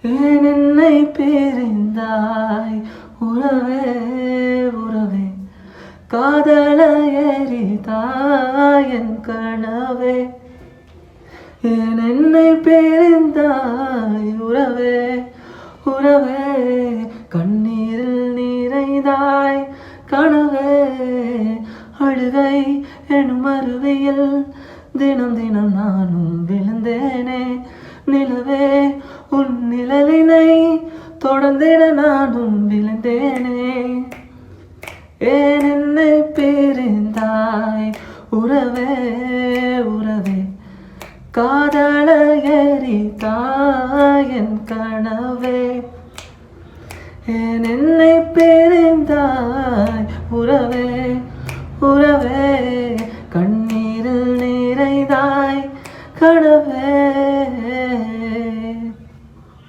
ஏன் என்னை பிரிந்தாய் உறவே உறவே காதல எரிதாய் என் கனவே ஏன் என்னை பிரிந்தாய் உறவே உறவே கண்ணீரில் நிறைந்தாய் கனவே அழுகை எனும் அருவியில் தினம் தினம் நானும் விழுந்தேனே நிலவே உன் நிழலினை தொடர்ந்திட நானும் விழுந்தேனே ஏன் என்னை பிரிந்தாய் உறவே உறவே காதல எரிதாய் என் கனவே ஏன் என்னை பிரிந்தாய் உறவே உறவே